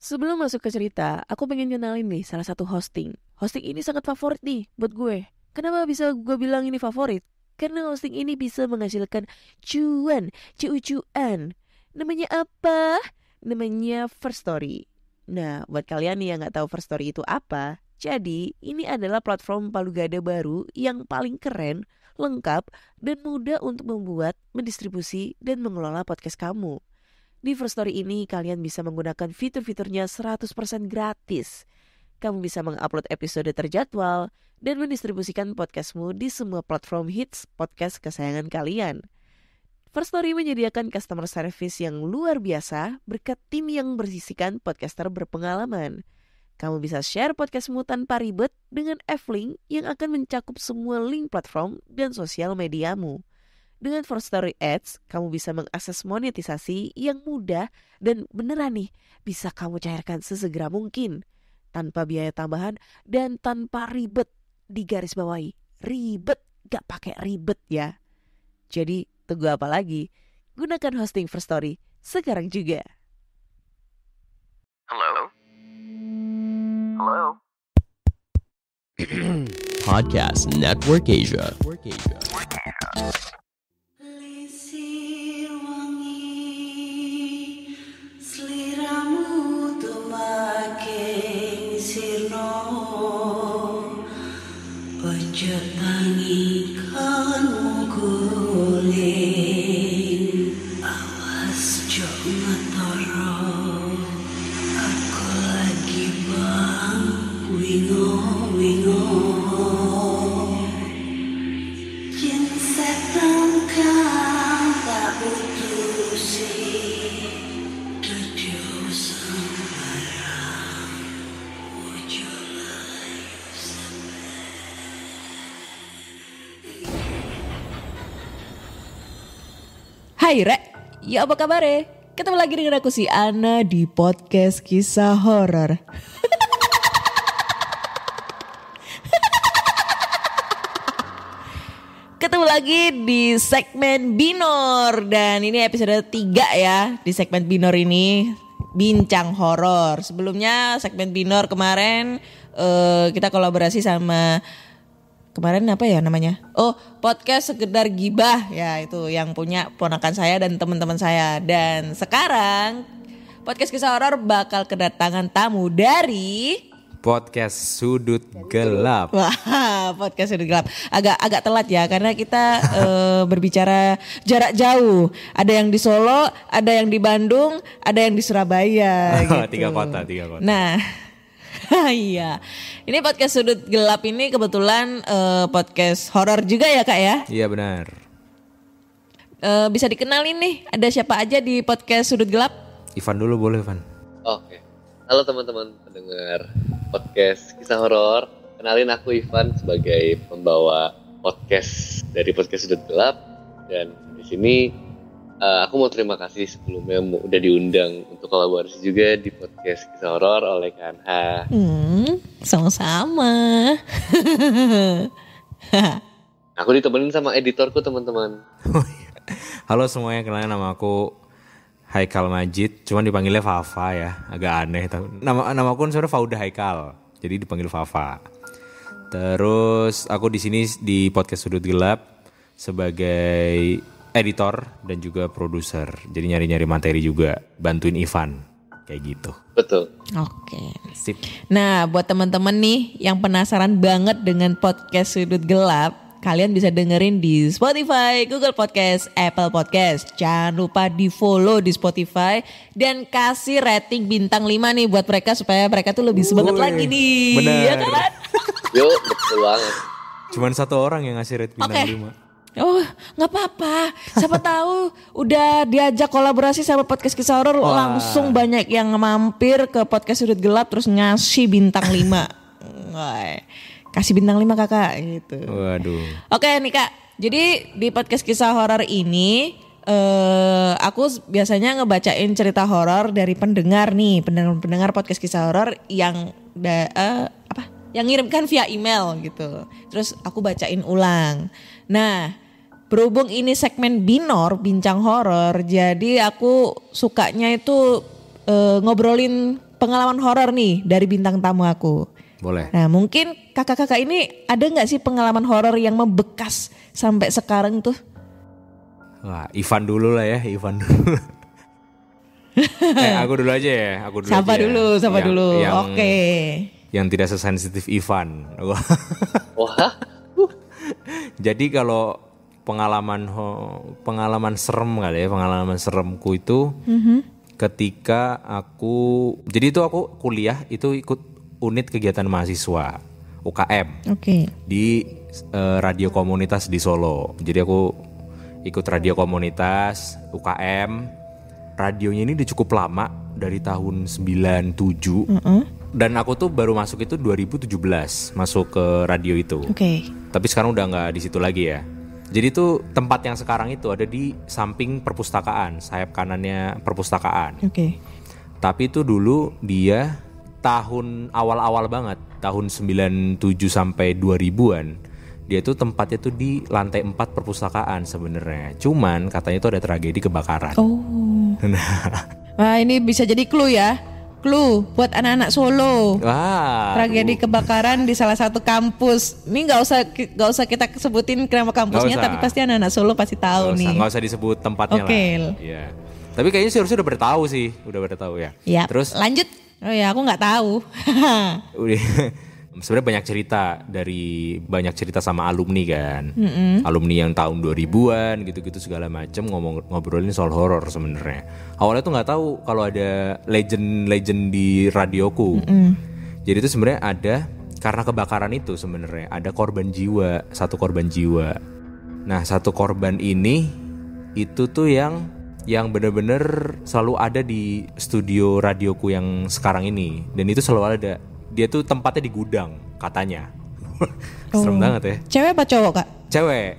Sebelum masuk ke cerita, aku pengen kenalin nih salah satu hosting. Hosting ini sangat favorit nih buat gue. Kenapa bisa gue bilang ini favorit? Karena hosting ini bisa menghasilkan cuan. Namanya apa? Namanya First Story. Nah, buat kalian nih yang gak tahu First Story itu apa, jadi ini adalah platform palu gada baru yang paling keren, lengkap, dan mudah untuk membuat, mendistribusi, dan mengelola podcast kamu. Di First Story ini kalian bisa menggunakan fitur-fiturnya 100% gratis. Kamu bisa mengupload episode terjadwal dan mendistribusikan podcastmu di semua platform hits podcast kesayangan kalian. First Story menyediakan customer service yang luar biasa berkat tim yang berisikan podcaster berpengalaman. Kamu bisa share podcastmu tanpa ribet dengan F-Link yang akan mencakup semua link platform dan sosial mediamu. Dengan First Story Ads, kamu bisa mengakses monetisasi yang mudah dan beneran nih bisa kamu cairkan sesegera mungkin. Tanpa biaya tambahan dan tanpa ribet. Digaris bawahi, ribet gak pakai ribet ya. Jadi tunggu apa lagi? Gunakan hosting First Story sekarang juga. Halo? Halo? Podcast Network Asia. Lisir wangi seliramu tuh makin sirno ojo tangi kanmu guling awas jo ngetoro aku lagi bang wingo Jin setan kang tak putusi Dudu sembarang Ojo layu Hai Rek, ya apa kabar? Ketemu lagi dengan aku si Ana di podcast kisah horor. Ketemu lagi di segmen Binor dan ini episode 3 ya. Di segmen Binor ini bincang horor. Sebelumnya segmen Binor kemarin kita kolaborasi sama kemarin apa ya namanya? Oh, podcast sekedar gibah ya, itu yang punya ponakan saya dan teman-teman saya. Dan sekarang podcast kisah horor bakal kedatangan tamu dari Podcast Sudut Gelap. Wah, podcast Sudut Gelap. Agak telat ya karena kita berbicara jarak jauh. Ada yang di Solo, ada yang di Bandung, ada yang di Surabaya gitu. Tiga kota. Nah, iya. Ini podcast Sudut Gelap ini kebetulan podcast horor juga ya Kak ya? Iya benar. Bisa dikenalin nih, ada siapa aja di podcast Sudut Gelap? Ivan dulu boleh Ivan. Oke. Halo teman-teman pendengar podcast kisah horor. Kenalin aku Ivan sebagai pembawa podcast dari podcast Sudut Gelap. Dan di sini aku mau terima kasih sebelumnya udah diundang untuk kolaborasi juga di podcast kisah horor oleh Kanha. Sama-sama. Aku ditemenin sama editorku teman-teman. Halo semuanya, kenalin nama aku Haikal Majid, cuman dipanggilnya Fafa ya, agak aneh. Nama aku sebenarnya Fauda Haikal, jadi dipanggil Fafa. Terus aku di sini di podcast Sudut Gelap sebagai editor dan juga produser. Jadi nyari-nyari materi juga, bantuin Ivan kayak gitu. Betul. Oke. Sip. Nah, buat teman-teman nih yang penasaran banget dengan podcast Sudut Gelap, kalian bisa dengerin di Spotify, Google Podcast, Apple Podcast. Jangan lupa di follow di Spotify dan kasih rating bintang 5 nih buat mereka supaya mereka tuh lebih semangat lagi nih. Bener. Ya kan? Yuk, betul banget. Cuman satu orang yang ngasih rate bintang 5. Oh, nggak apa-apa. Siapa tahu udah diajak kolaborasi sama podcast kisah horor langsung banyak yang mampir ke podcast Sudut Gelap terus ngasih bintang 5. Wah. Kasih bintang 5 kakak gitu. Waduh. Oke nih kak, jadi di podcast kisah horor ini aku biasanya ngebacain cerita horor dari pendengar nih, pendengar podcast kisah horor yang yang ngirimkan via email gitu. Terus aku bacain ulang. Nah, berhubung ini segmen Binor, bincang horor, jadi aku sukanya itu ngobrolin pengalaman horor nih dari bintang tamu aku. Boleh. Nah mungkin kakak-kakak ini ada nggak sih pengalaman horor yang membekas sampai sekarang tuh? Wah, Ivan dulu lah ya, Ivan dulu. Aku dulu aja ya, aku dulu Siapa aja. dulu? Oke. Yang tidak sesensitif Ivan. Wah, Jadi kalau pengalaman serem kali ya, pengalaman seremku itu ketika jadi itu aku kuliah itu ikut unit kegiatan mahasiswa UKM Oke. di radio komunitas di Solo. Jadi aku ikut radio komunitas UKM. Radionya ini udah cukup lama dari tahun 97. Dan aku tuh baru masuk itu 2017 masuk ke radio itu. Oke. Tapi sekarang udah nggak di situ lagi ya. Jadi tuh tempat yang sekarang itu ada di samping perpustakaan, sayap kanannya perpustakaan. Oke. Tapi itu dulu dia tahun awal-awal banget, tahun 97 sampai 2000-an. Dia tuh tempatnya tuh di lantai 4 perpustakaan sebenarnya. Cuman katanya itu ada tragedi kebakaran. Oh. Wah ini bisa jadi clue ya. Clue buat anak-anak Solo. Wah. Tragedi kebakaran di salah satu kampus. Ini nggak usah kita sebutin nama kampusnya, Nggak usah. tapi pasti anak-anak Solo pasti tahu nih. Nggak usah disebut tempatnya Oke. lah. Iya. Tapi kayaknya sih harusnya udah pada tahu sih, ya. Ya. Terus Lanjut. Oh ya aku nggak tahu. udah sebenarnya banyak cerita sama alumni kan. Alumni yang tahun 2000-an gitu-gitu segala macam ngobrolin soal horor sebenarnya. Awalnya tuh nggak tahu kalau ada legend di radioku. Jadi itu sebenarnya ada karena kebakaran itu sebenarnya ada satu korban jiwa. Nah, satu korban ini itu tuh yang benar-benar selalu ada di studio radioku yang sekarang ini, dan itu selalu ada. Dia tuh tempatnya di gudang katanya. Serem banget ya. Cewek apa cowok kak? Cewek.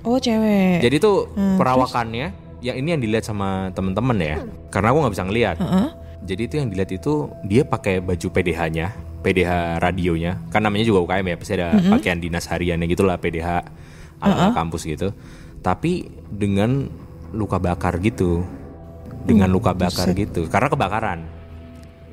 Oh cewek. Jadi tuh perawakannya yang ini yang dilihat sama temen-temen ya, karena aku nggak bisa ngelihat. Jadi itu yang dilihat itu dia pakai baju PDH-nya, PDH radionya, kan namanya juga UKM ya, pasti ada pakaian dinas hariannya gitulah, PDH ala kampus gitu. Tapi dengan luka bakar gitu, karena kebakaran,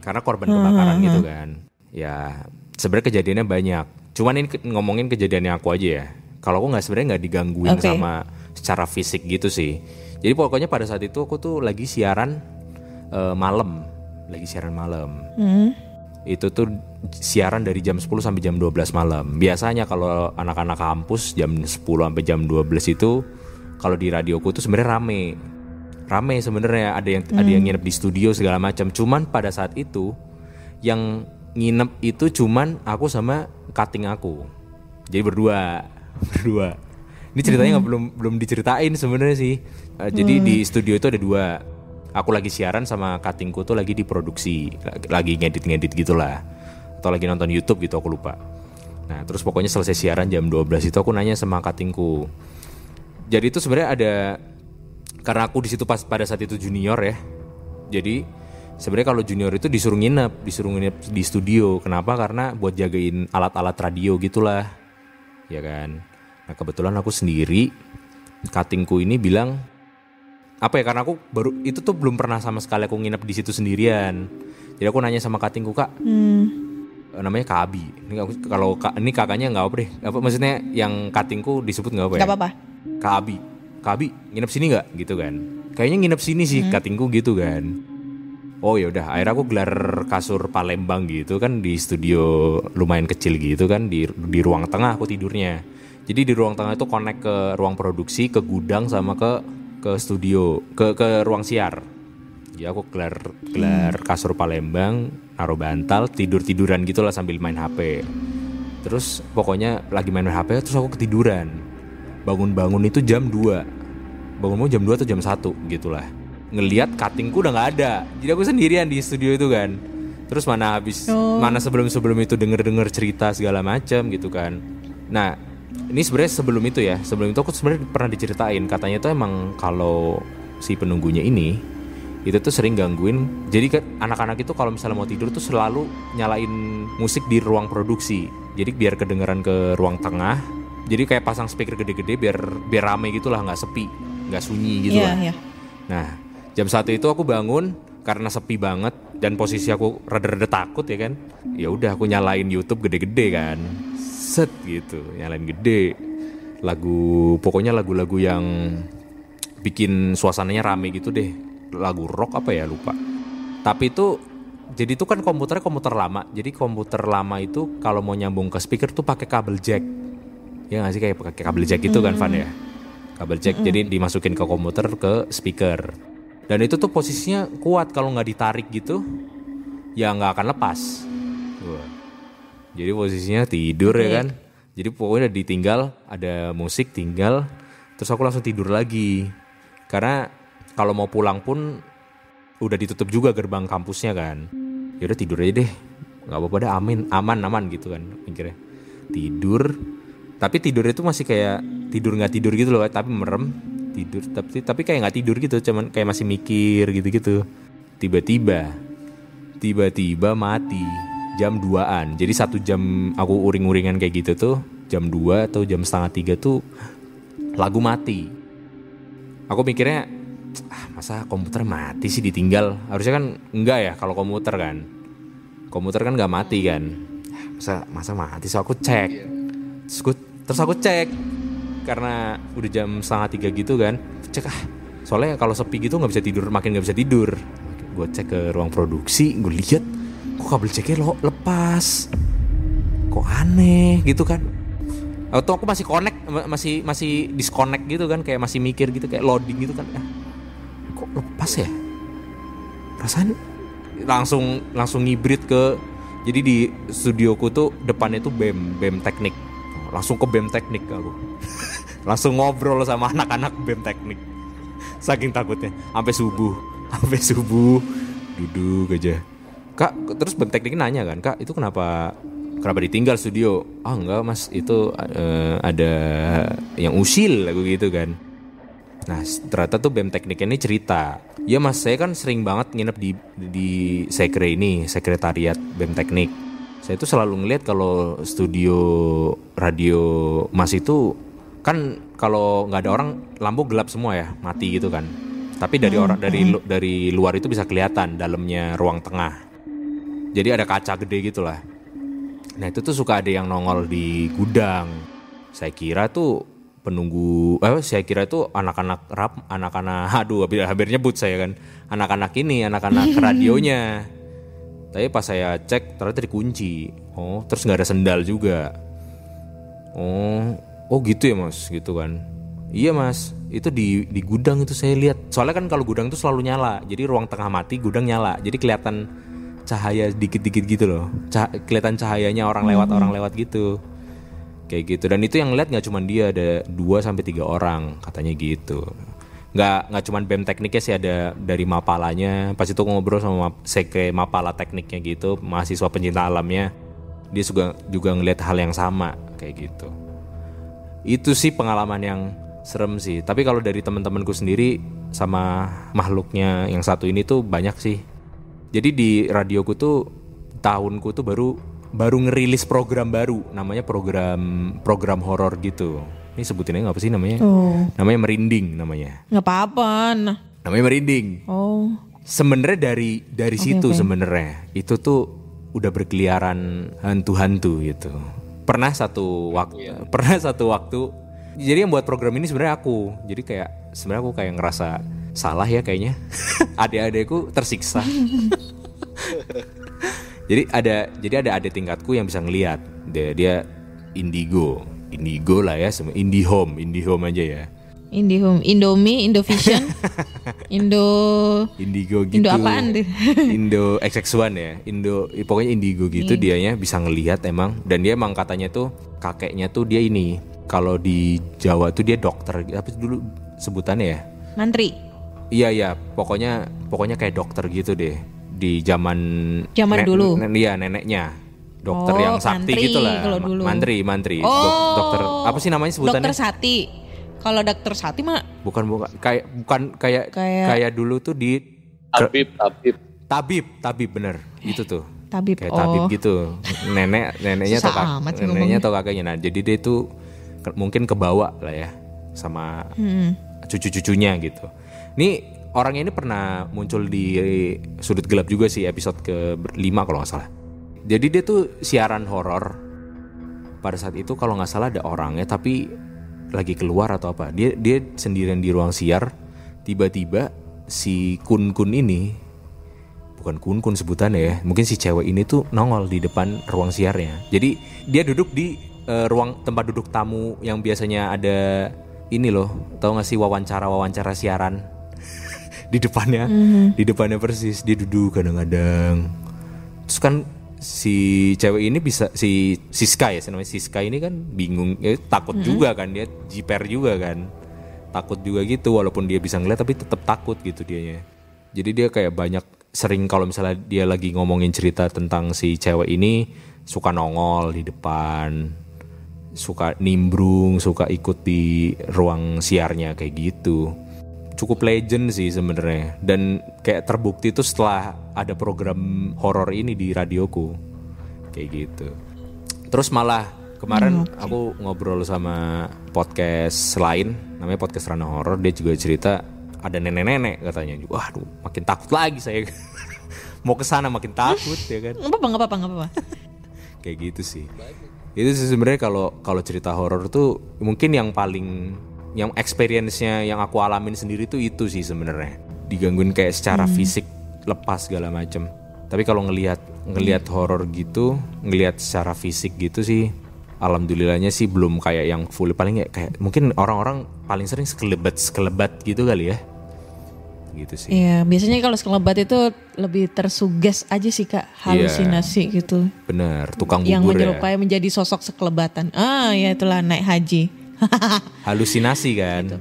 karena korban kebakaran gitu kan. Ya sebenarnya kejadiannya banyak. Cuman ini ngomongin kejadiannya aku aja ya. Kalau aku sebenarnya nggak digangguin sama secara fisik gitu sih. Jadi pokoknya pada saat itu aku tuh lagi siaran malam. Itu tuh siaran dari jam 10 sampai jam 12 malam. Biasanya kalau anak-anak kampus jam 10 sampai jam 12 itu kalau di radioku tuh sebenarnya rame sebenarnya, ada yang nginep di studio segala macam. Cuman pada saat itu yang nginep itu cuman aku sama cutting aku. Jadi berdua. Ini ceritanya belum diceritain sebenarnya sih. Jadi di studio itu ada 2. Aku lagi siaran sama cuttingku tuh lagi diproduksi, lagi ngedit gitulah, atau lagi nonton YouTube gitu, aku lupa. Nah terus pokoknya selesai siaran jam 12 itu aku nanya sama cuttingku. Jadi itu sebenarnya ada, karena aku di situ pada saat itu junior ya. Jadi sebenarnya kalau junior itu disuruh nginep di studio. Kenapa? Karena buat jagain alat-alat radio gitulah, ya kan. Nah kebetulan aku sendiri, cuttingku ini bilang apa ya, karena aku baru itu tuh belum pernah sama sekali aku nginep di situ sendirian. Jadi aku nanya sama cuttingku, Kak, namanya Kak Abi. Kalau ini kakaknya nggak apa deh. Apa maksudnya yang cuttingku disebut nggak apa ya? Gak apa-apa. Kak Abi nginep sini nggak gitu kan? Kayaknya nginep sini sih cuttingku gitu kan. Oh ya udah, akhirnya aku gelar kasur Palembang gitu kan di studio lumayan kecil gitu kan, di ruang tengah aku tidurnya. Jadi di ruang tengah itu connect ke ruang produksi, ke gudang sama ke studio, ke ruang siar. Ya aku gelar kasur Palembang, naruh bantal, tiduran gitulah sambil main HP. Terus pokoknya lagi main HP terus aku ketiduran. Bangun itu jam 2. Bangunmu jam 2 atau jam 1 gitulah. Ngelihat cuttingku udah nggak ada. Jadi aku sendirian di studio itu kan. Terus mana mana sebelum itu denger cerita segala macam gitu kan. Nah, ini sebenarnya sebelum itu aku sebenarnya pernah diceritain, katanya tuh emang kalau si penunggunya ini itu tuh sering gangguin. Jadi kan anak-anak itu kalau misalnya mau tidur tuh selalu nyalain musik di ruang produksi. Jadi biar kedengeran ke ruang tengah. Jadi kayak pasang speaker gede-gede biar rame gitulah, nggak sepi, nggak sunyi gitu lah. Yeah. Nah jam 1 itu aku bangun karena sepi banget, dan posisi aku rada-rada takut ya kan. Ya udah aku nyalain YouTube gede-gede kan. Set gitu, nyalain gede. Pokoknya lagu-lagu yang bikin suasananya rame gitu deh. Lagu rock apa ya lupa. Tapi jadi itu kan komputer lama. Jadi komputer lama itu kalau mau nyambung ke speaker tuh pakai kabel jack. Ya nggak sih, kayak pakai kabel jack itu kan Van ya. Kabel jack jadi dimasukin ke komputer ke speaker. Dan itu tuh posisinya kuat, kalau nggak ditarik gitu ya nggak akan lepas. Wah. Jadi posisinya tidur ya kan. Jadi pokoknya ditinggal, ada musik tinggal, terus aku langsung tidur lagi. Karena kalau mau pulang pun udah ditutup juga gerbang kampusnya kan. Ya udah tidur aja deh, nggak apa-apa dah, aman gitu kan mikirnya. Tidur, tapi tidurnya itu masih kayak tidur nggak tidur gitu loh, tapi merem tidur, tapi kayak nggak tidur gitu, cuman kayak masih mikir gitu. Tiba-tiba mati jam 2-an. Jadi 1 jam aku uring-uringan kayak gitu tuh, jam 2 atau jam setengah 3 tuh lagu mati. Aku mikirnya, masa komputer mati sih ditinggal? Harusnya kan enggak ya kalau komputer kan nggak mati kan. Masa mati? So aku cek. Terus aku cek karena udah jam setengah 3 gitu kan. Cek soalnya kalau sepi gitu nggak bisa tidur, makin nggak bisa tidur. Gue cek ke ruang produksi, gue lihat kok kabel jacknya lepas, kok aneh gitu kan. Atau aku masih connect, masih disconnect gitu kan, kayak masih mikir gitu, kayak loading gitu kan. Kok lepas ya? Perasaan langsung ngibrit ke, jadi di studioku tuh depannya tuh BEM teknik. Langsung ke BEM teknik aku. Langsung ngobrol sama anak-anak BEM teknik. Saking takutnya, sampai subuh duduk aja. Kak, terus BEM teknik nanya kan, Kak itu kenapa ditinggal studio? Enggak mas, itu ada yang usil lagu gitu kan. Nah ternyata tuh BEM tekniknya ini cerita, ya mas saya kan sering banget nginep di sekretariat BEM teknik. Saya tuh selalu ngeliat kalau studio radio mas itu kan kalau nggak ada orang lampu gelap semua ya, mati gitu kan. Tapi dari luar itu bisa kelihatan dalamnya ruang tengah. Jadi ada kaca gede gitu lah. Nah itu tuh suka ada yang nongol di gudang. Saya kira tuh anak-anak hampir nyebut saya kan. Anak-anak radionya. Tapi pas saya cek ternyata dikunci. Terus nggak ada sendal juga. Oh gitu ya mas, gitu kan. Iya mas, itu di gudang itu saya lihat. Soalnya kan kalau gudang tuh selalu nyala. Jadi ruang tengah mati, gudang nyala. Jadi kelihatan cahaya dikit-dikit gitu loh. Kelihatan cahayanya orang lewat gitu. Kayak gitu. Dan itu yang lihat nggak cuma dia, ada 2-3 orang katanya gitu. Nggak cuma BEM tekniknya sih, ada dari Mapalanya. Pas itu ngobrol sama sekre Mapala tekniknya gitu, mahasiswa pencinta alamnya. Dia juga ngelihat hal yang sama kayak gitu. Itu sih pengalaman yang serem sih. Tapi kalau dari teman-temanku sendiri sama makhluknya yang satu ini tuh banyak sih. Jadi di radioku tuh tahunku tuh baru ngerilis program baru, namanya program horor gitu. Ini sebutinnya apa sih namanya? Namanya Merinding namanya. Nggak apa-apa. Namanya Merinding. Sebenarnya dari situ sebenarnya itu tuh udah berkeliaran hantu-hantu gitu. Pernah satu waktu. Jadi yang buat program ini sebenarnya aku. Jadi sebenarnya aku kayak ngerasa salah ya kayaknya. Adik-adikku tersiksa. Jadi ada adik tingkatku yang bisa ngelihat. Dia indigo lah ya, IndiHome aja ya. IndiHome, Indomie, Indovision, Indigo gitu. Indo apaan tuh? Indo XX1 ya. Pokoknya indigo gitu dianya bisa ngelihat emang. Dan dia emang katanya tuh kakeknya tuh dia ini. Kalau di Jawa tuh dia dokter. Apa dulu sebutannya ya? Mantri. Iya, pokoknya kayak dokter gitu deh. Di zaman dulu. Iya, neneknya. Dokter yang sakti gitu lah. Mantri. Dokter apa sih namanya sebutannya? Dokter Sati. Kalau dokter Sati mah bukan kayak dulu tuh di Tabib bener. Itu tuh. Tabib. Kayak tabib gitu. Neneknya atau kakeknya. Nah, jadi dia tuh mungkin kebawa lah ya sama cucu-cucunya gitu. Nih Orangnya ini pernah muncul di Sudut Gelap juga sih, episode ke-5 kalau gak salah. Jadi dia tuh siaran horor. Pada saat itu kalau gak salah ada orangnya tapi lagi keluar atau apa. Dia sendirian di ruang siar. Tiba-tiba si Kun ini, bukan Kun sebutannya ya, mungkin si cewek ini tuh nongol di depan ruang siarnya. Jadi dia duduk di ruang tempat duduk tamu yang biasanya ada ini loh, tahu gak sih wawancara siaran. Di depannya persis dia duduk kadang-kadang. Terus kan si cewek ini bisa si Siska ya, namanya Siska ini kan bingung, takut juga kan, dia jiper juga kan, takut juga gitu walaupun dia bisa ngeliat tapi tetap takut gitu dianya. Jadi dia kayak banyak sering kalau misalnya dia lagi ngomongin cerita tentang si cewek ini suka nongol di depan, suka nimbrung, suka ikut di ruang siarnya kayak gitu. Cukup legend sih sebenarnya, dan kayak terbukti tuh setelah ada program horor ini di radioku kayak gitu. Terus malah kemarin aku ngobrol sama podcast lain namanya podcast Ranah Horor, dia juga cerita ada nenek-nenek katanya. Waduh, makin takut lagi saya. Mau kesana makin takut ya kan. Nggak apa-apa. Kayak gitu sih. Itu sih sebenarnya kalau cerita horor tuh mungkin yang experience-nya yang aku alamin sendiri tuh itu sih sebenarnya. Digangguin kayak secara fisik, lepas segala macem. Tapi kalau ngelihat horor gitu, ngelihat secara fisik gitu sih, alhamdulillahnya sih belum kayak yang full. Paling kayak mungkin orang-orang paling sering sekelebat gitu kali ya. Gitu sih. Iya, biasanya kalau sekelebat itu lebih tersuges aja sih Kak, halusinasi gitu. Bener, tukang bubur yang menyerupai menjadi sosok sekelebatan. Ya itulah naik haji. Halusinasi kan gitu.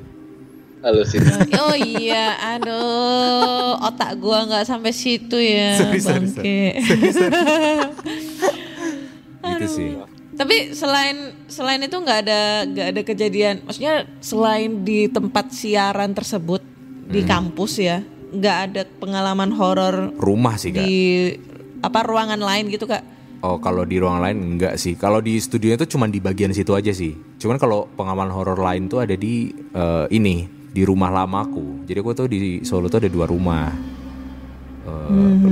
Halusinasi. Oh iya, aduh, otak gua nggak sampai situ ya, bangke. Gitu sih. Tapi selain itu nggak ada kejadian, maksudnya selain di tempat siaran tersebut di kampus ya, nggak ada pengalaman horor rumah sih Kak, di ruangan lain gitu Kak? Oh, kalau di ruang lain enggak sih. Kalau di studio itu cuma di bagian situ aja sih. Cuman kalau pengalaman horor lain tuh ada di di rumah lamaku. Jadi aku tuh di Solo tuh ada 2 rumah.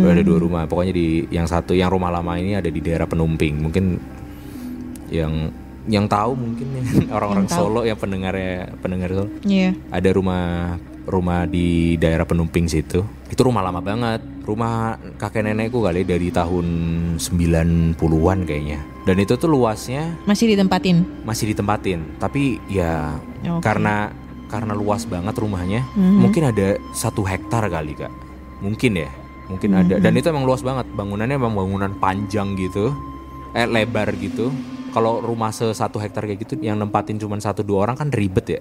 Ada 2 rumah. Pokoknya yang satu, yang rumah lama ini ada di daerah Penumping. Mungkin yang tahu mungkin orang-orang Solo yang pendengar Solo. Iya. Ada rumah di daerah Penumping situ. Itu rumah lama banget. Rumah kakek nenekku kali dari tahun 90-an kayaknya. Dan itu tuh luasnya masih ditempatin. Tapi ya karena luas banget rumahnya, mungkin ada 1 hektar kali Kak. Mungkin ada. Dan itu emang luas banget. Bangunannya emang bangunan panjang gitu. Lebar gitu. Kalau rumah 1 hektar kayak gitu yang nempatin cuma 1-2 orang kan ribet ya.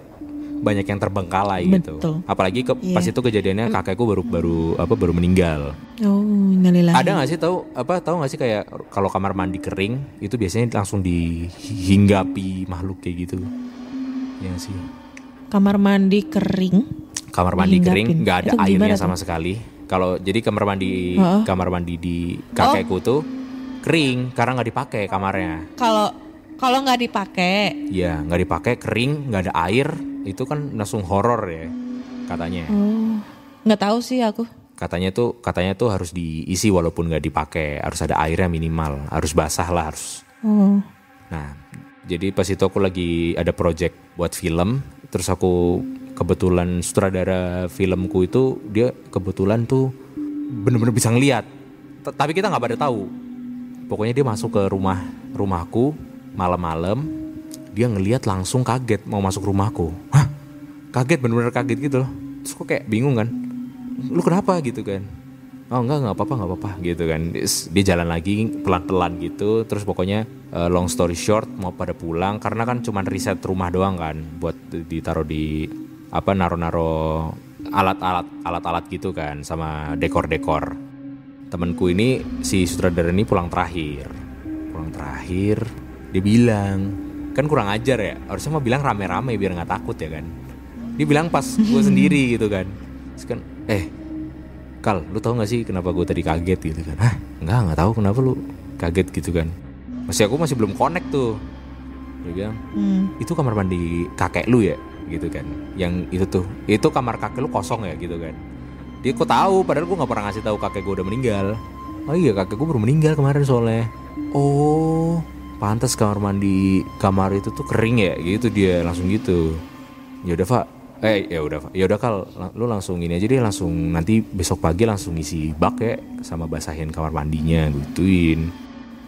Banyak yang terbengkalai gitu. Apalagi pas itu kejadiannya kakekku baru meninggal. Oh, innalillahi. Ada nggak sih tahu nggak sih kayak kalau kamar mandi kering itu biasanya langsung dihinggapi makhluk kayak gitu. Ya sih. Kamar mandi kering nggak ada airnya sama sekali. Kalau jadi kamar mandi di kakekku tuh kering karena nggak dipakai kamarnya. Kalau nggak dipakai? Iya, nggak dipakai, kering, nggak ada air, itu kan langsung horor ya katanya. Oh, nggak tahu sih aku. Katanya tuh harus diisi walaupun nggak dipakai, harus ada airnya minimal, harus basah lah harus. Oh. Nah, jadi pas itu aku lagi ada project buat film, terus aku kebetulan sutradara filmku itu dia kebetulan tuh bener-bener bisa ngeliat, tapi kita nggak pada tahu. Pokoknya dia masuk ke rumahku. Malam-malam dia ngelihat langsung kaget mau masuk rumahku. Hah? Kaget, bener-bener kaget gitu loh. Terus kok kayak bingung kan. Lu kenapa gitu kan. Oh enggak apa-apa gitu kan. Dia jalan lagi pelan-pelan gitu. Terus pokoknya long story short mau pada pulang. Karena kan cuma riset rumah doang kan. Buat ditaruh di naro-naro alat-alat gitu kan. Sama dekor-dekor. Temenku ini si sutradara ini pulang terakhir. Dia bilang, kan kurang ajar ya, harusnya mau bilang rame-rame biar gak takut ya kan. Dia bilang pas gue sendiri gitu kan. Terus kan, Kal, lu tau gak sih kenapa gue tadi kaget gitu kan. Hah? Enggak tahu kenapa lu kaget gitu kan. Aku masih belum connect tuh. Dia bilang, itu kamar mandi kakek lu ya gitu kan. Yang itu kamar kakek lu kosong ya gitu kan. Dia kok tahu, padahal gue nggak pernah ngasih tahu kakek gue udah meninggal. Oh iya, kakek gue baru meninggal kemarin soalnya. Oh, pantas kamar mandi kamar itu tuh kering ya, gitu dia langsung gitu. Ya udah Pak, ya udah Kal, lu langsung ini aja deh, langsung nanti besok pagi langsung isi bak ya, sama basahin kamar mandinya, gituin.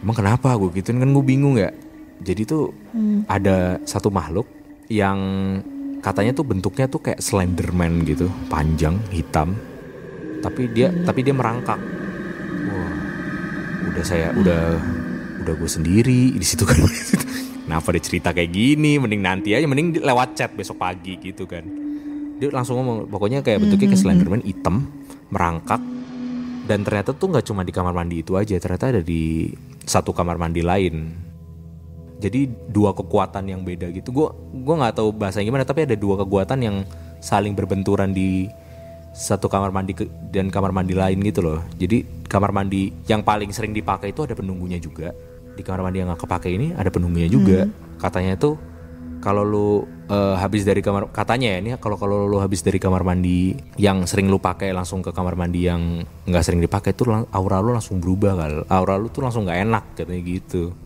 Emang kenapa gue gituin, kan gue bingung ya. Jadi tuh ada satu makhluk yang katanya tuh bentuknya tuh kayak Slenderman gitu, panjang, hitam. Tapi dia merangkak. Wah, udah gue sendiri di situ kan. Kenapa dia cerita kayak gini? Mending nanti aja, mending lewat chat besok pagi gitu kan. Dia langsung ngomong, pokoknya kayak bentuknya kayak Slenderman, hitam, merangkak. Dan ternyata tuh nggak cuma di kamar mandi itu aja, ternyata ada di satu kamar mandi lain. Jadi dua kekuatan yang beda gitu. Gue nggak tahu bahasanya gimana, tapi ada dua kekuatan yang saling berbenturan di satu kamar mandi dan kamar mandi lain gitu loh. Jadi kamar mandi yang paling sering dipakai itu ada penunggunya juga. Di kamar mandi yang nggak kepake ini ada penunggunya juga. Katanya tuh kalau lu habis dari kamar, katanya ya ini kalau lu habis dari kamar mandi yang sering lu pakai langsung ke kamar mandi yang nggak sering dipakai tuh aura lu langsung berubah kali. Aura lu tuh langsung nggak enak katanya gitu.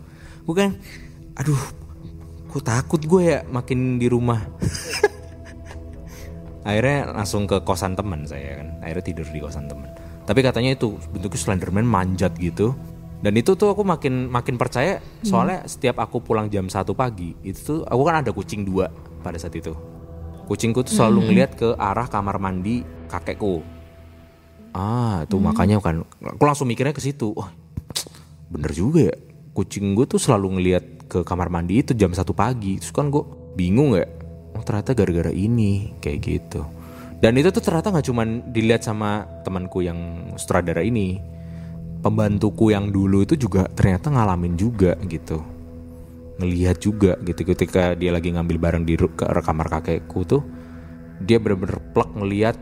Bukan, aduh, kok takut gue ya makin di rumah. Akhirnya langsung ke kosan teman saya kan. Akhirnya tidur di kosan teman. Tapi katanya itu bentuknya Slenderman manjat gitu. Dan itu tuh aku makin percaya. Soalnya setiap aku pulang jam 1 pagi, itu tuh aku kan ada kucing 2 pada saat itu. Kucingku tuh selalu ngeliat ke arah kamar mandi kakekku. Itu makanya kan aku langsung mikirnya ke situ. Oh, bener juga ya. Kucing gue tuh selalu ngeliat ke kamar mandi itu jam 1 pagi. Terus kan gue bingung ya. Oh, ternyata gara-gara ini kayak gitu. Dan itu tuh ternyata nggak cuman dilihat sama temanku yang sutradara ini, pembantuku yang dulu itu juga ternyata ngalamin juga gitu, ngelihat juga gitu ketika dia lagi ngambil barang di kamar kakekku tuh, dia bener-bener plek ngelihat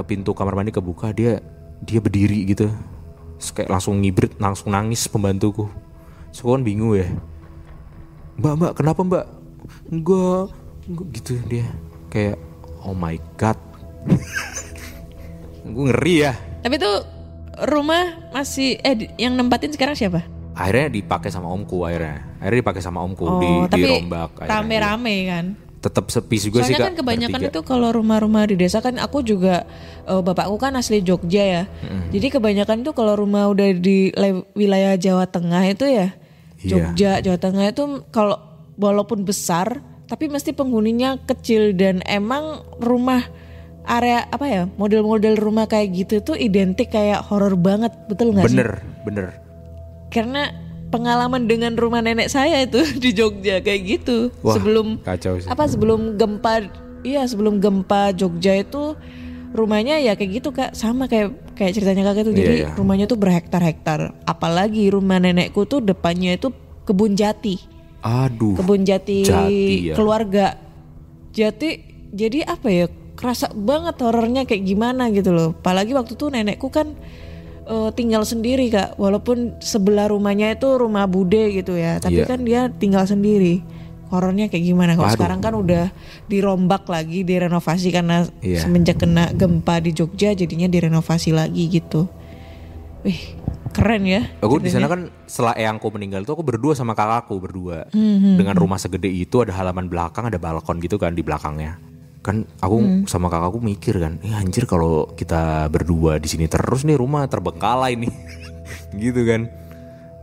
pintu kamar mandi kebuka, dia berdiri gitu, terus kayak langsung ngibrit, langsung nangis pembantuku. So kan bingung ya, mbak kenapa mbak? Enggak gitu, dia kayak oh my god. Gue ngeri ya. Tapi tuh rumah masih yang nempatin sekarang siapa? Akhirnya dipakai sama omku, akhirnya dipakai sama omku. Tapi dirombak rame-rame kan. Tetap sepi juga sih Kak. Soalnya kan kebanyakan itu kalau rumah-rumah di desa kan, aku juga bapakku kan asli Jogja ya. Jadi kebanyakan itu kalau rumah udah di wilayah Jawa Tengah itu ya, Jogja, Jawa Tengah itu kalau walaupun besar tapi mesti penghuninya kecil. Dan emang rumah area apa ya, model-model rumah kayak gitu tuh identik kayak horor banget, betul nggak sih? Bener. Karena pengalaman dengan rumah nenek saya itu di Jogja kayak gitu. Wah, sebelum kacau sih. Sebelum gempa Jogja itu rumahnya ya kayak gitu Kak, sama kayak ceritanya Kakak itu. Jadi rumahnya tuh berhektar-hektar. Apalagi rumah nenekku tuh depannya itu kebun jati. Aduh. Kebun jati ya. Keluarga. Jadi apa ya? Kerasa banget horornya kayak gimana gitu loh. Apalagi waktu itu nenekku kan tinggal sendiri Kak. Walaupun sebelah rumahnya itu rumah bude gitu ya, tapi kan dia tinggal sendiri. Horornya kayak gimana? Kalau sekarang kan udah dirombak lagi, direnovasi karena semenjak kena gempa di Jogja jadinya direnovasi lagi gitu. Wih, keren ya. Aku di sana kan setelah eyangku meninggal tuh aku berdua sama kakakku berdua. Dengan rumah segede itu, ada halaman belakang, ada balkon gitu kan di belakangnya. Kan aku sama kakakku mikir kan, anjir kalau kita berdua di sini terus nih rumah terbengkalai nih. Gitu kan.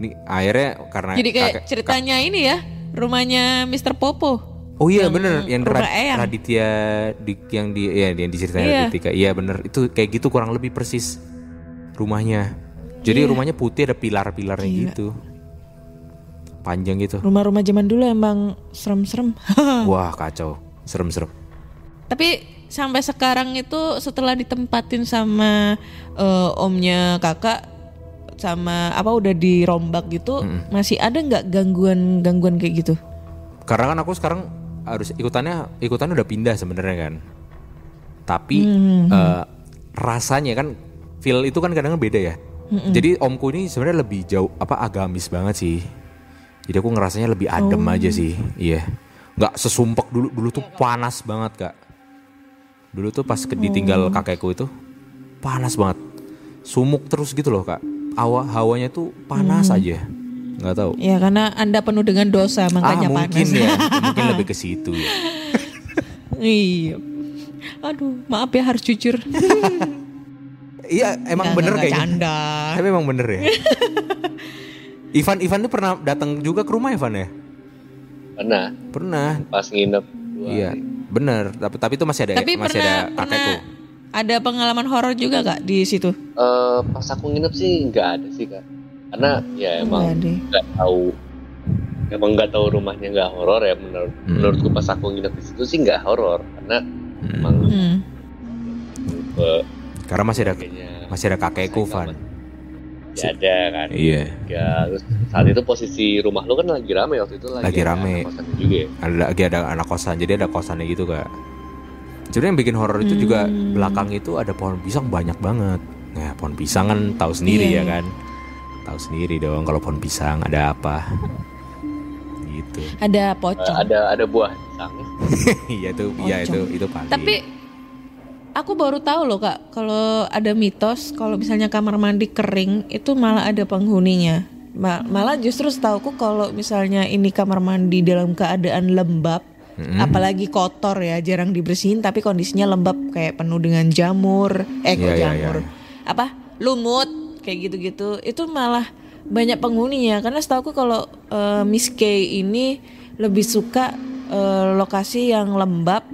Nih akhirnya karena jadi kayak ceritanya ini ya, rumahnya Mr. Popo. Oh iya bener, yang Raditya yang diceritain Raditya. Iya bener, itu kayak gitu kurang lebih persis rumahnya. Jadi rumahnya putih, ada pilar-pilarnya gitu. Panjang gitu. Rumah-rumah zaman dulu emang serem-serem. Wah kacau, serem-serem. Tapi sampai sekarang itu setelah ditempatin sama omnya kakak, sama apa udah dirombak gitu, masih ada nggak gangguan kayak gitu? Karena kan aku sekarang harus ikutannya udah pindah sebenarnya kan. Tapi rasanya kan feel itu kan kadang beda ya. Jadi omku ini sebenarnya lebih jauh agamis banget sih. Jadi aku ngerasanya lebih adem aja sih. Iya. Nggak sesumpek dulu tuh panas banget Kak. Dulu tuh pas ditinggal kakekku itu panas banget. Sumuk terus gitu loh Kak. Hawanya tuh panas aja. Nggak tahu. Ya karena Anda penuh dengan dosa makanya mungkin panas. ya. Mungkin lebih ke situ ya. Iya. Aduh, maaf ya harus jujur. Iya, emang bener Nggak, kayaknya. canda. Tapi emang bener ya. Ivan tuh pernah datang juga ke rumah Ivan ya? Pernah. Pernah. Pas nginep 2 Iya, hari. bener. Tapi itu masih ada kakekku. Ada pengalaman horor juga Kak di situ? Pas aku nginep sih nggak ada sih Kak. Karena ya emang Nggak ada. nggak tahu rumahnya nggak horor ya menurutku pas aku nginep di situ sih nggak horor karena emang Karena kayaknya masih ada kakekku Van. ya ada kan. Iya. Ya, terus saat itu posisi rumah lu kan lagi rame waktu itu Lagi ada rame. anak kosannya juga ya. Ada anak kosan, jadi ada kosannya gitu Kak. Sebenarnya yang bikin horor itu juga belakang itu ada pohon pisang banyak banget. Nah, pohon pisang kan tahu sendiri ya kan. Tahu sendiri dong kalau pohon pisang ada apa. Gitu. Ada pocong. Ada buah pisangnya. Iya itu paling. Tapi aku baru tahu loh Kak, kalau ada mitos kalau misalnya kamar mandi kering itu malah ada penghuninya. Malah justru setauku kalau misalnya ini kamar mandi dalam keadaan lembab, apalagi kotor ya, jarang dibersihin tapi kondisinya lembab kayak penuh dengan jamur, jamur. Apa? Lumut kayak gitu-gitu. Itu malah banyak penghuninya karena setauku kalau Miss K ini lebih suka lokasi yang lembab,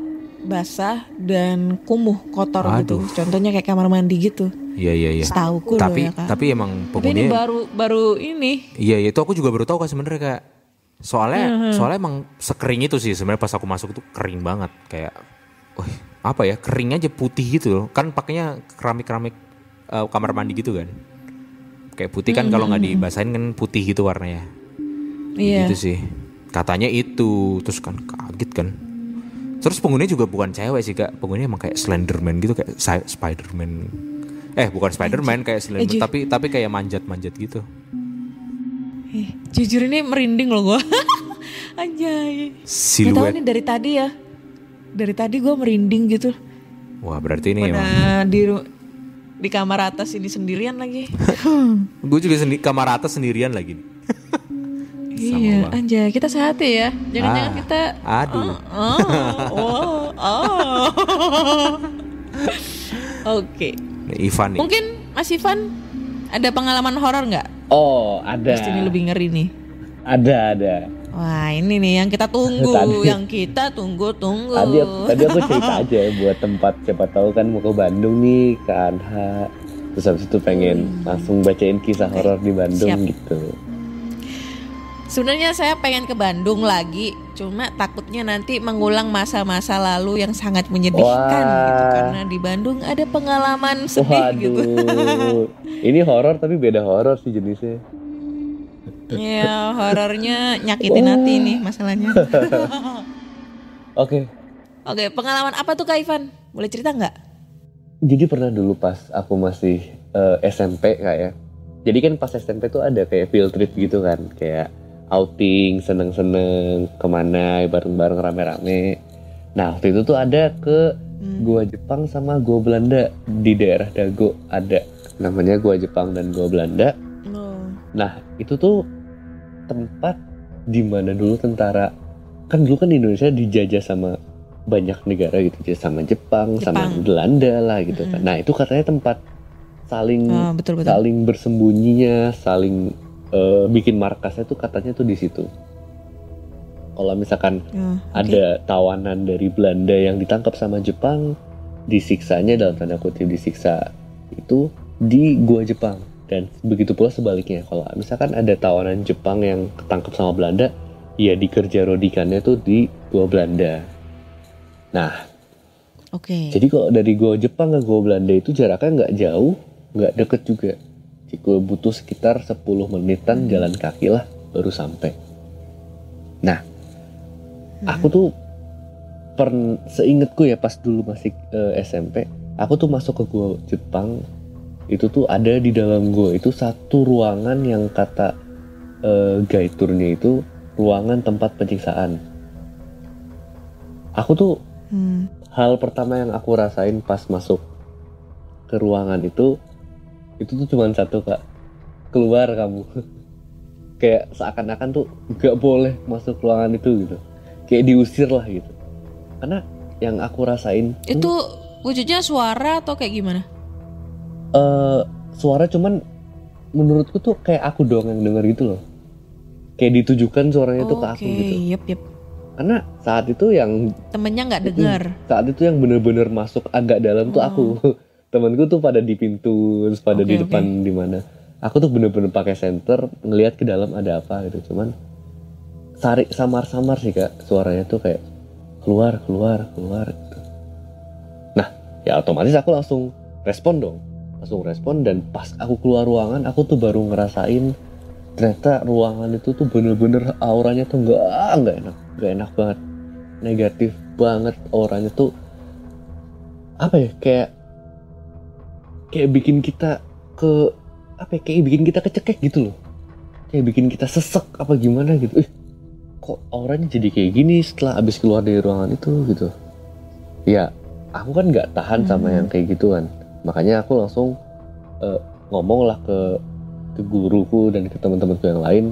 basah dan kumuh, kotor gitu. Contohnya kayak kamar mandi gitu. Iya. Setauku Tapi loh ya Kak. tapi emang Tapi ini penghuninya baru ini. Iya, itu aku juga baru tahu Kak sebenarnya Kak. Soalnya emang sekering itu sih sebenarnya pas aku masuk itu kering banget kayak apa ya, kering aja putih gitu loh. Kan pakainya keramik kamar mandi gitu kan. Kayak putih kan kalau nggak dibasahin kan putih gitu warnanya. Iya. Gitu sih. Katanya itu, terus kan kaget kan. Terus penghuninya juga bukan cewek sih Kak. Penghuninya emang kayak Slenderman gitu, kayak Spiderman. Bukan Spiderman, kayak Slenderman tapi kayak manjat-manjat gitu. Jujur ini merinding loh gue. Anjay. Gak tahu Siluet. nih dari tadi ya. Dari tadi gue merinding gitu. Wah, berarti ini emang. Mana di kamar atas ini sendirian lagi. Gue juga kamar atas sendirian lagi. Iya, anjay, kita sehat ya. Jangan-jangan kita Aduh. Oke. Nih, Ivan nih. Mungkin Mas Ivan ada pengalaman horor nggak? Oh, ada. Pasti ini lebih ngeri nih. Ada. Wah, ini nih yang kita tunggu, yang kita tunggu. Tadi aku cerita aja ya buat tempat, siapa tahu kan mau ke Bandung nih, ke Anha. Terus habis itu pengen langsung bacain kisah horor di Bandung. Siap. Gitu. Sebenarnya saya pengen ke Bandung lagi, cuma takutnya nanti mengulang masa-masa lalu yang sangat menyedihkan gitu, karena di Bandung ada pengalaman sedih gitu. Ini horor tapi beda horor sih jenisnya. Ya, horornya nyakitin hati nih masalahnya. Oke. Oke, pengalaman apa tuh Kak Ivan? Boleh cerita nggak? Jadi pernah dulu pas aku masih SMP kayak. Jadi kan pas SMP tuh ada kayak field trip gitu kan, kayak outing, seneng-seneng kemana bareng-bareng rame-rame. Nah waktu itu tuh ada ke Gua Jepang sama Gua Belanda di daerah Dago, ada namanya Gua Jepang dan Gua Belanda. Nah itu tuh tempat di mana dulu tentara, kan dulu kan Indonesia dijajah sama banyak negara gitu, sama Jepang. Sama Belanda lah gitu kan. Nah itu katanya tempat saling betul. saling bersembunyinya, saling bikin markasnya tuh katanya tuh di situ. Kalau misalkan ada tawanan dari Belanda yang ditangkap sama Jepang, disiksanya dalam tanda kutip disiksa itu di Gua Jepang. Dan begitu pula sebaliknya, kalau misalkan ada tawanan Jepang yang ketangkap sama Belanda, ya dikerja rodikannya tuh di Gua Belanda. Nah, jadi kalau dari Gua Jepang ke Gua Belanda itu jaraknya nggak jauh, nggak deket juga. Jadi gue butuh sekitar 10 menitan jalan kaki lah baru sampai. Nah, aku tuh seingetku ya pas dulu masih SMP, aku tuh masuk ke Gua Jepang. Itu tuh ada di dalam gua itu satu ruangan yang kata guide tournya itu ruangan tempat penyiksaan. Aku tuh hal pertama yang aku rasain pas masuk ke ruangan itu tuh cuma satu Kak, keluar kamu. Kayak seakan-akan tuh gak boleh masuk ruangan itu gitu, kayak diusir lah gitu. Karena yang aku rasain Itu wujudnya suara atau kayak gimana? Suara, cuman menurutku tuh kayak aku doang yang denger gitu loh, kayak ditujukan suaranya tuh ke aku gitu. Yep. Karena saat itu yang Temennya nggak dengar. saat itu yang bener-bener masuk agak dalam tuh aku. Temanku tuh pada di pintu, terus pada di depan di mana. Aku tuh bener-bener pakai senter ngelihat ke dalam ada apa gitu. Cuman samar-samar sih Kak, suaranya tuh kayak keluar gitu. Nah, ya otomatis aku langsung respon dan pas aku keluar ruangan aku tuh baru ngerasain ternyata ruangan itu tuh bener-bener auranya tuh nggak enak banget, negatif banget auranya tuh. Apa ya, kayak bikin kita kayak bikin kita kecekek gitu loh, kayak bikin kita sesek apa gimana gitu. Kok auranya jadi kayak gini setelah abis keluar dari ruangan itu gitu. Ya aku kan nggak tahan sama yang kayak gitu kan, makanya aku langsung ngomong lah ke guruku dan ke teman-temanku yang lain.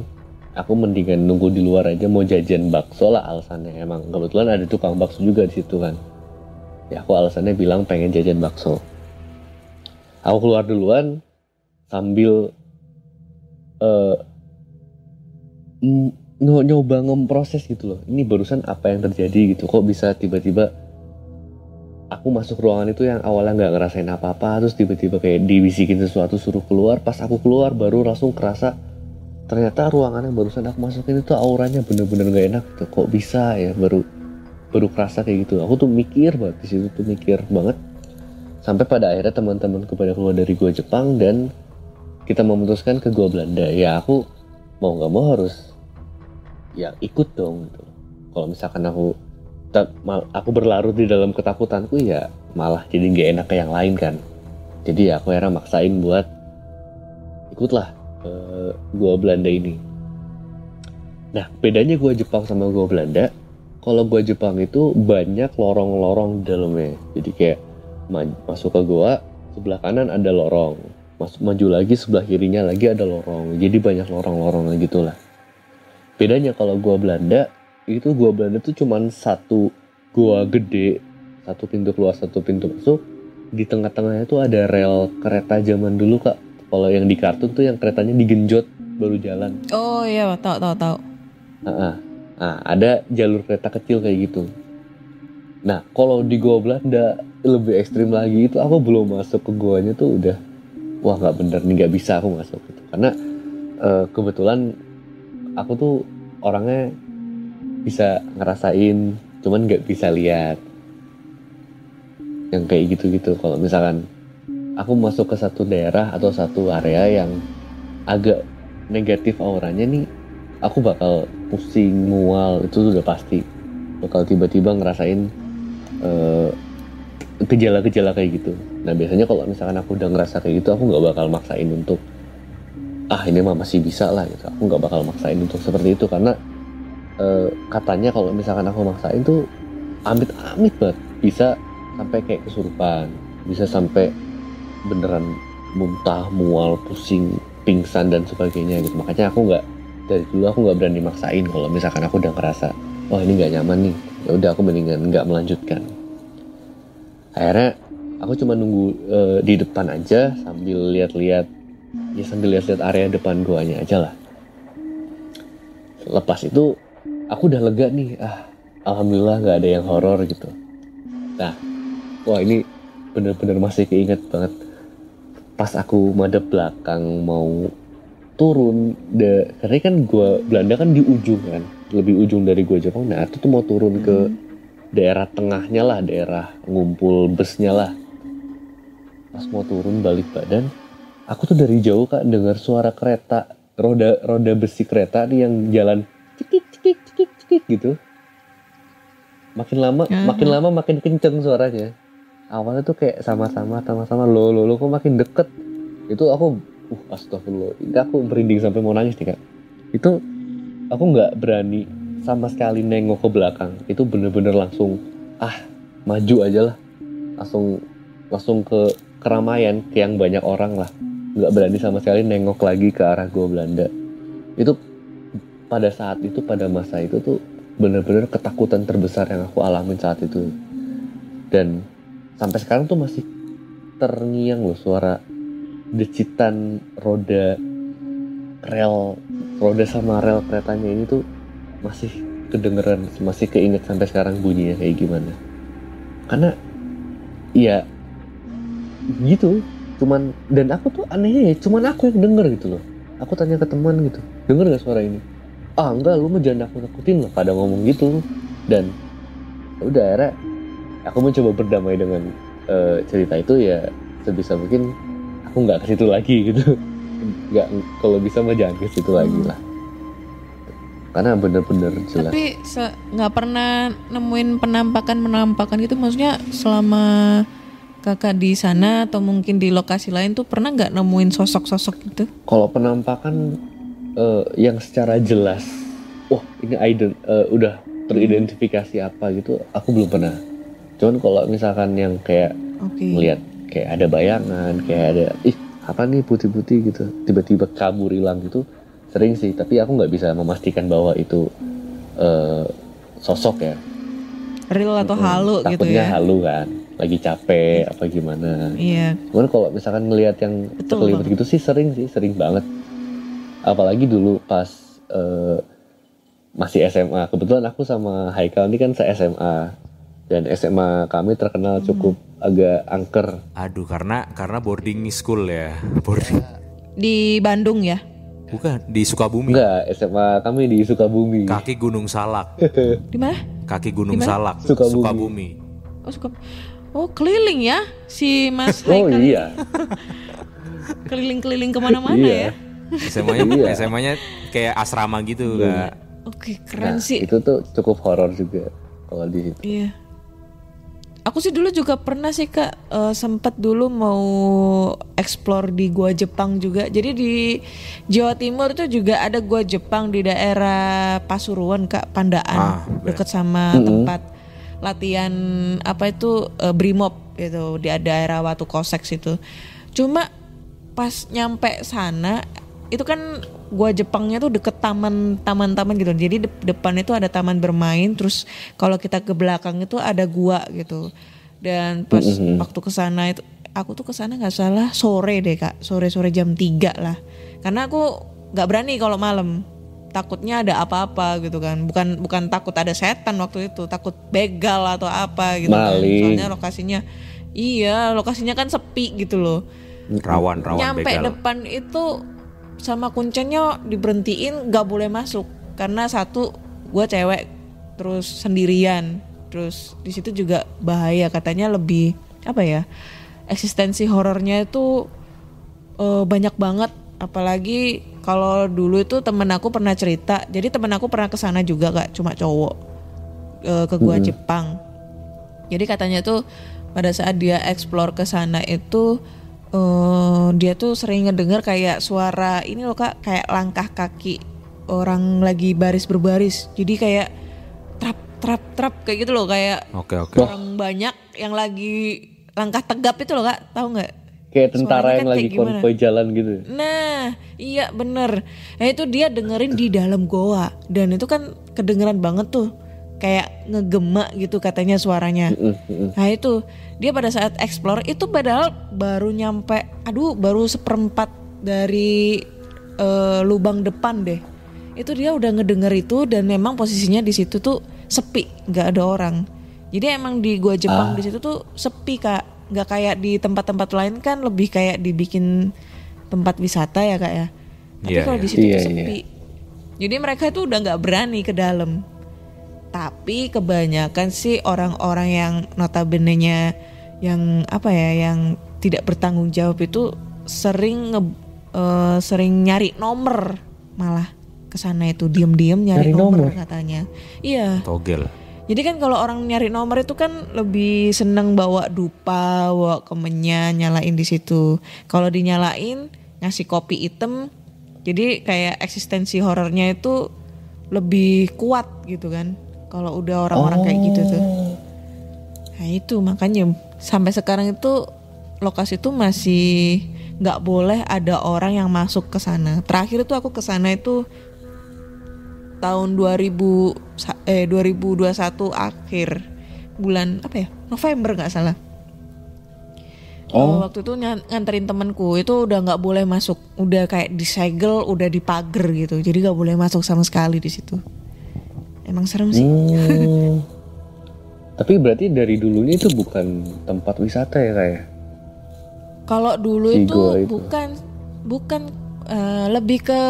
Aku mendingan nunggu di luar aja, mau jajan bakso lah alasannya. Emang kebetulan ada tukang bakso juga di situ kan. Ya aku alasannya bilang pengen jajan bakso. Aku keluar duluan sambil nyoba ngeproses gitu loh. Ini barusan apa yang terjadi gitu. Kok bisa tiba-tiba aku masuk ruangan itu yang awalnya nggak ngerasain apa-apa, terus tiba-tiba kayak dibisikin sesuatu suruh keluar. Pas aku keluar baru langsung kerasa ternyata ruangan yang barusan aku masukin itu auranya bener-bener nggak enak gitu. Kok bisa ya, baru kerasa kayak gitu. Aku tuh mikir banget di situ tuh, mikir banget. Sampai pada akhirnya teman-temanku pada keluar dari gua Jepang dan kita memutuskan ke gua Belanda. Ya aku mau nggak mau harus ya ikut dong gitu. Kalau misalkan aku berlarut di dalam ketakutanku, ya malah jadi nggak enak ke yang lain kan. Jadi ya aku akhirnya maksain buat ikutlah ke gua Belanda ini. Nah bedanya gua Jepang sama gua Belanda, kalau gua Jepang itu banyak lorong-lorong di dalamnya. Jadi kayak masuk ke gua, sebelah kanan ada lorong, maju lagi sebelah kirinya lagi ada lorong. Jadi banyak lorong-lorong gitu lah. Bedanya kalau gua Belanda tuh cuman satu gua gede, satu pintu keluar satu pintu masuk. Di tengah-tengahnya tuh ada rel kereta zaman dulu Kak. Kalau yang di kartun tuh yang keretanya digenjot baru jalan. Oh iya, tahu. Nah, ada jalur kereta kecil kayak gitu. Nah kalau di gua Belanda lebih ekstrim lagi, itu aku belum masuk ke guanya tuh udah wah nggak bener nih, nggak bisa aku masuk gitu. Karena kebetulan aku tuh orangnya bisa ngerasain, cuman nggak bisa lihat yang kayak gitu-gitu. Kalau misalkan aku masuk ke satu daerah atau satu area yang agak negatif auranya nih, aku bakal pusing, mual, itu udah pasti. Bakal tiba-tiba ngerasain gejala-gejala kayak gitu. Nah biasanya kalau misalkan aku udah ngerasa kayak gitu, aku nggak bakal maksain untuk ini mah masih bisa lah gitu. Aku nggak bakal maksain untuk seperti itu, karena katanya kalau misalkan aku maksain tuh amit-amit banget bisa sampai kayak kesurupan, bisa sampai beneran muntah, mual, pusing, pingsan dan sebagainya gitu. Makanya dari dulu aku nggak berani maksain. Kalau misalkan aku udah ngerasa ini nggak nyaman nih, ya udah aku mendingan nggak melanjutkan. Akhirnya aku cuma nunggu di depan aja sambil lihat-lihat area depan guanya aja lah. Lepas itu aku udah lega nih, alhamdulillah nggak ada yang horor gitu. Nah, wah ini bener-bener masih keinget banget. Pas aku madep belakang mau turun, karena kan gua Belanda kan di ujung kan, lebih ujung dari gua Jepang. Nah itu tuh mau turun ke daerah tengahnya lah, daerah ngumpul busnya lah. Pas mau turun balik badan, aku tuh dari jauh Kak dengar suara kereta, roda besi kereta nih yang jalan cekik gitu. Makin lama makin kenceng suaranya. Awalnya tuh kayak sama-sama lo kok makin deket. Itu aku astagfirullah, itu aku merinding sampai mau nangis nih Kak. Itu aku nggak berani sama sekali nengok ke belakang. Itu bener-bener langsung maju aja lah, langsung ke keramaian, ke yang banyak orang lah, nggak berani sama sekali nengok lagi ke arah Gua Belanda. Itu pada saat itu, pada masa itu tuh benar-benar ketakutan terbesar yang aku alamin saat itu. Dan sampai sekarang tuh masih terngiang loh suara decitan roda sama rel keretanya ini tuh masih kedengeran, masih keinget sampai sekarang bunyinya kayak gimana. Karena ya gitu, dan aku tuh anehnya ya cuman aku yang denger gitu loh. Aku tanya ke teman gitu, denger gak suara ini? Ah enggak, lu mah jangan nakut-nakutin lah, pada ngomong gitu. Dan udah akhirnya aku mencoba berdamai dengan cerita itu ya sebisa mungkin aku nggak ke situ lagi gitu. Nggak, kalau bisa mah jangan ke situ lagi lah. Karena bener-bener jelas. Tapi nggak pernah nemuin penampakan gitu, maksudnya selama kakak di sana atau mungkin di lokasi lain tuh pernah nggak nemuin sosok-sosok gitu? Kalau penampakan yang secara jelas, wah ini udah teridentifikasi apa gitu, aku belum pernah. Cuman kalau misalkan yang kayak melihat kayak ada bayangan, kayak ada apa nih putih-putih gitu, tiba-tiba kabur hilang gitu, sering sih. Tapi aku nggak bisa memastikan bahwa itu sosok ya. Real atau halu gitu ya? Takutnya halu kan, lagi capek apa gimana. Iya. Cuman kalau misalkan ngelihat yang sekelibat gitu sih sering banget. Apalagi dulu pas masih SMA. Kebetulan aku sama Haikal ini kan se-SMA. Dan SMA kami terkenal cukup agak angker. Aduh, karena boarding school ya. Boarding. Di Bandung ya? Bukan, di Sukabumi. Enggak, SMA kami di Sukabumi. Kaki Gunung Salak. Di mana? Kaki Gunung Salak, Sukabumi. Oh, keliling ya si Mas Oh Haikal. iya. Keliling-keliling kemana-mana Iya. ya? SMA-nya kayak asrama gitu, Kak. Oke, keren sih. Itu tuh cukup horor juga kalau di situ. Iya. Aku sih dulu juga pernah sih Kak, sempat dulu mau explore di gua Jepang juga. Jadi di Jawa Timur itu juga ada gua Jepang di daerah Pasuruan Kak, Pandaan, deket sama tempat latihan apa itu Brimob itu di daerah Watu Kosek situ. Cuma pas nyampe sana itu kan gua Jepangnya tuh deket taman gitu. Jadi depan itu ada taman bermain, terus kalau kita ke belakang itu ada gua gitu. Dan pas waktu kesana itu aku tuh kesana nggak salah sore deh Kak, sore jam 3 lah. Karena aku nggak berani kalau malam, takutnya ada apa-apa gitu kan. Bukan takut ada setan waktu itu, takut begal atau apa gitu kan. Soalnya lokasinya kan sepi gitu loh. Rawan Nyampe begal. depan itu sama kuncinya diberhentiin, nggak boleh masuk karena satu gue cewek terus sendirian, terus di situ juga bahaya katanya, lebih apa ya, eksistensi horornya itu banyak banget. Apalagi kalau dulu itu temen aku pernah cerita, jadi temen aku pernah kesana juga Kak, cuma cowok, ke gua Jepang. Jadi katanya tuh pada saat dia explore ke sana itu dia tuh sering ngedenger kayak suara ini loh Kak, kayak langkah kaki orang lagi baris berbaris. Jadi kayak trap kayak gitu loh, kayak orang banyak yang lagi langkah tegap itu loh Kak, tahu nggak? Kayak tentara Suaranya yang kan lagi konvoy jalan gitu. Nah, iya bener. Nah itu dia dengerin di dalam goa, dan itu kan kedengeran banget tuh, kayak ngegema gitu katanya suaranya. Nah itu dia pada saat explore itu padahal baru nyampe, baru seperempat dari lubang depan deh. Itu dia udah ngedenger itu, dan memang posisinya di situ tuh sepi, nggak ada orang. Jadi emang di gua Jepang di situ tuh sepi Kak, nggak kayak di tempat-tempat lain kan lebih kayak dibikin tempat wisata ya Kak ya. Tapi kalau di situ tuh sepi. Jadi mereka itu udah nggak berani ke dalam. Tapi kebanyakan sih orang-orang yang notabene-nya yang apa ya, yang tidak bertanggung jawab itu sering nyari nomor, malah kesana itu diem-diem nyari nomor katanya. Iya. Togel. Jadi kan kalau orang nyari nomor itu kan lebih seneng bawa dupa, bawa kemenyan, nyalain di situ. Kalau dinyalain ngasih kopi hitam, jadi kayak eksistensi horornya itu lebih kuat gitu kan. Kalau udah orang-orang kayak gitu tuh. Nah itu makanya sampai sekarang itu lokasi itu masih nggak boleh ada orang yang masuk ke sana. Terakhir itu aku ke sana itu tahun 2021 akhir bulan apa ya, November nggak salah. Waktu itu nganterin temanku itu udah nggak boleh masuk, udah kayak disegel, udah dipager gitu, jadi nggak boleh masuk sama sekali di situ. Emang serem sih. Tapi berarti dari dulunya itu bukan tempat wisata ya kayak? Kalau dulu Si itu goa itu. bukan lebih ke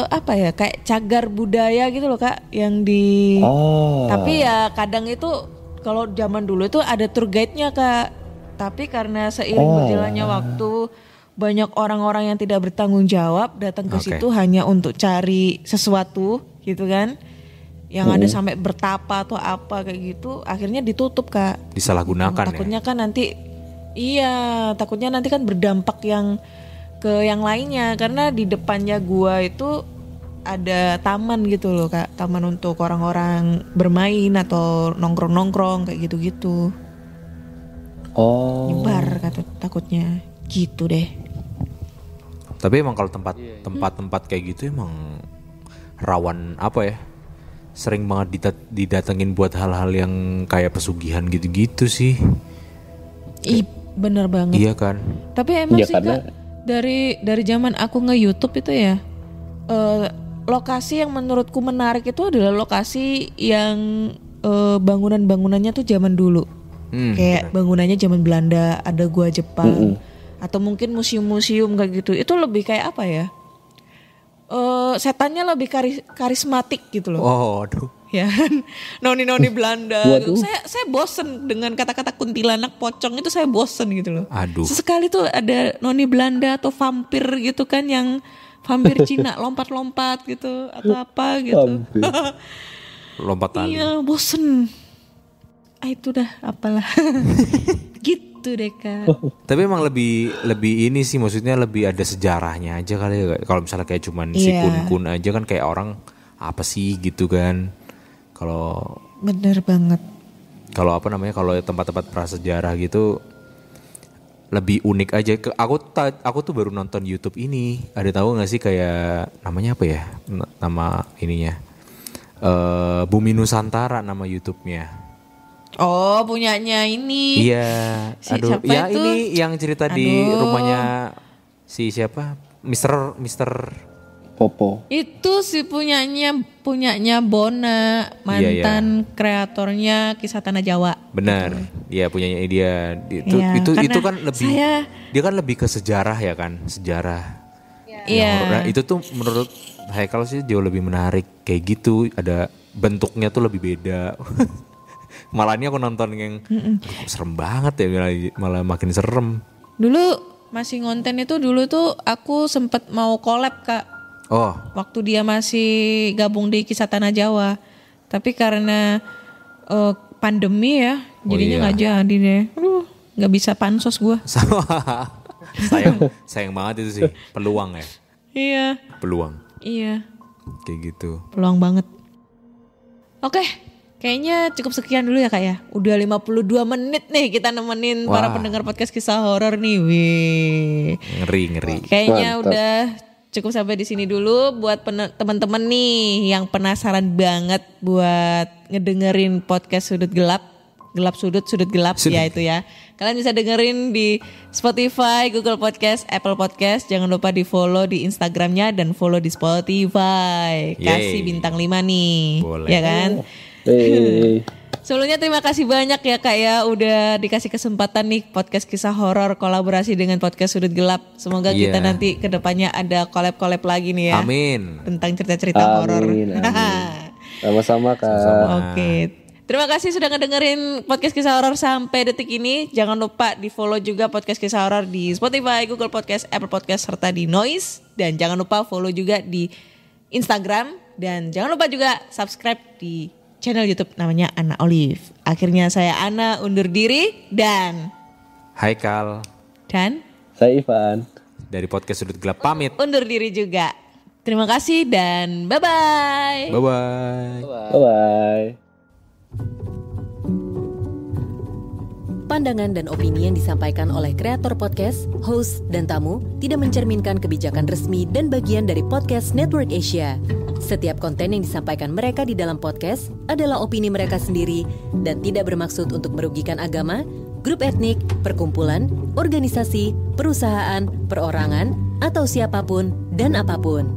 apa ya, kayak cagar budaya gitu loh Kak, yang di. Tapi ya kadang itu kalau zaman dulu itu ada tour guide-nya Kak. Tapi karena seiring berjalannya waktu, banyak orang-orang yang tidak bertanggung jawab datang ke situ hanya untuk cari sesuatu gitu kan. Yang ada sampai bertapa atau apa kayak gitu, akhirnya ditutup Kak. Disalahgunakan Takutnya kan nanti, takutnya nanti kan berdampak yang ke yang lainnya. Karena di depannya gua itu ada taman gitu loh Kak, taman untuk orang-orang bermain atau nongkrong-nongkrong kayak gitu-gitu. Nyebar takutnya gitu deh. Tapi emang kalau tempat-tempat kayak gitu emang rawan apa ya? Sering banget didatengin buat hal-hal yang kayak pesugihan gitu-gitu sih. Bener banget. Iya kan? Tapi emang Ya, sih karena- Kak, dari zaman aku nge-YouTube itu ya, lokasi yang menurutku menarik itu adalah lokasi yang bangunan-bangunannya tuh zaman dulu. Kayak bangunannya zaman Belanda, ada gua Jepang, atau mungkin museum-museum kayak gitu. Itu lebih kayak apa ya? Setannya lebih karismatik gitu loh. Aduh. Ya, noni-noni Belanda. Gitu. Saya bosen dengan kata-kata kuntilanak, pocong itu saya bosen gitu loh. Aduh. Sesekali tuh ada noni Belanda atau vampir gitu kan, yang vampir Cina lompat-lompat gitu atau apa gitu. Lompat tali. Iya, bosen. Itu dah apalah. Gitu deh Kak. Tapi emang lebih ini sih, maksudnya lebih ada sejarahnya aja kali ya. Kalau misalnya kayak cuman si kun-kun aja kan kayak orang apa sih gitu kan. Kalau Bener banget. kalau kalau tempat-tempat prasejarah gitu lebih unik aja. Aku tuh baru nonton YouTube ini. Ada tahu nggak sih kayak namanya apa ya? Nama ininya. Bumi Nusantara nama YouTube-nya. Oh, punyanya ini. Iya. Aduh, Siapa ya itu? ini yang cerita di rumahnya si siapa? Mister Popo. Itu sih punyanya Bona, mantan kreatornya Kisah Tanah Jawa. Benar. Iya, punyanya dia. Iya, Itu karena kan lebih dia kan lebih ke sejarah ya kan, sejarah. Iya. Nah, itu tuh menurut Haikal sih jauh lebih menarik kayak gitu, ada bentuknya tuh lebih beda. Malah ini aku nonton yang kok serem banget ya, malah makin serem. Dulu masih ngonten itu, dulu tuh aku sempet mau collab Kak. Oh, Waktu dia masih gabung di Kisah Tanah Jawa. Tapi karena pandemi ya, jadinya nggak jadi deh. Aduh, nggak bisa pansos gua. sama. sayang banget itu sih, peluang ya. Iya, Peluang iya. kayak gitu. Peluang banget. Oke, kayaknya cukup sekian dulu ya Kak ya. Udah 52 menit nih kita nemenin para pendengar podcast kisah horor nih. Wih. Ngeri. Kayaknya Mantap. udah cukup sampai di sini dulu buat teman-teman nih yang penasaran banget buat ngedengerin podcast Sudut Gelap Sudut Gelap ya itu ya. Kalian bisa dengerin di Spotify, Google Podcast, Apple Podcast. Jangan lupa di follow di Instagramnya dan follow di Spotify. Kasih Yeay. bintang 5 nih. Boleh. Ya kan? Sebelumnya terima kasih banyak ya Kak ya, udah dikasih kesempatan nih podcast kisah horor kolaborasi dengan podcast Sudut Gelap. Semoga kita nanti kedepannya ada collab lagi nih ya. Amin. Tentang cerita-cerita horor. Amin. Sama-sama Kak. Oke. Terima kasih sudah ngedengerin podcast kisah horor sampai detik ini. Jangan lupa di follow juga podcast kisah horor di Spotify, Google Podcast, Apple Podcast, serta di Noise. Dan jangan lupa follow juga di Instagram. Dan jangan lupa juga subscribe di channel YouTube namanya Ana Olive. Akhirnya saya Ana undur diri dan Haikal Saya Ivan. dari podcast Sudut Gelap pamit. undur diri juga. Terima kasih dan bye-bye. Bye-bye. Bye-bye. pandangan dan opini yang disampaikan oleh kreator podcast, host, dan tamu tidak mencerminkan kebijakan resmi dan bagian dari Podcast Network Asia. Setiap konten yang disampaikan mereka di dalam podcast adalah opini mereka sendiri dan tidak bermaksud untuk merugikan agama, grup etnik, perkumpulan, organisasi, perusahaan, perorangan, atau siapapun dan apapun.